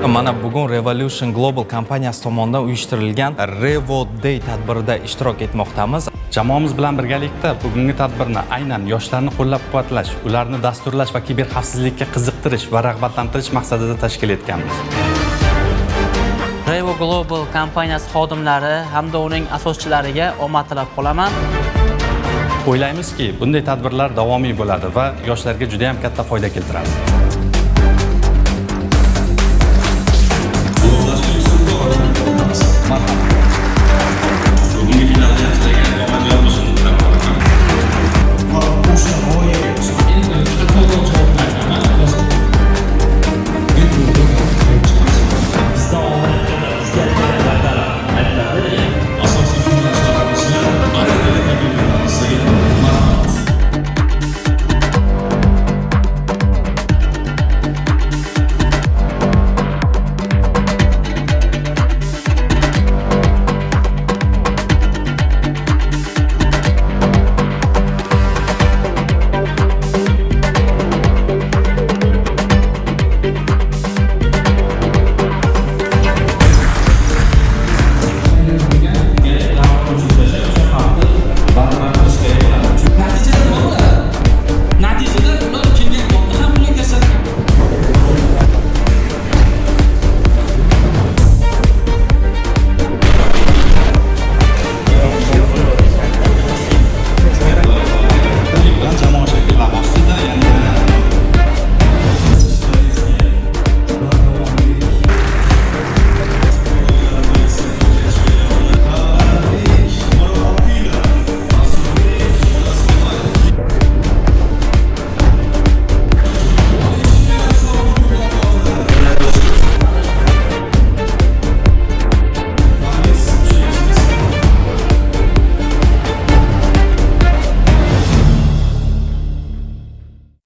Mana bugun Revolution Global kompaniyasi tomonidan uyushtirilgan Revo Day tadbirida ishtirok etmoqdamiz. Jamoamiz bilan birgalikda bugungi tadbirni aynan yoshlarni qo'llab-quvvatlash, ularni dasturlash va kiberxavfsizlikka qiziqtirish va rag'batlantirish maqsadida tashkil etganmiz. Revo Global kompaniyasi xodimlari hamda uning asoschilariga omad tilab qolaman. O'ylaymizki, bunday tadbirlar davomiy bo'ladi va yoshlarga juda ham katta foyda keltiradi. Bugungi final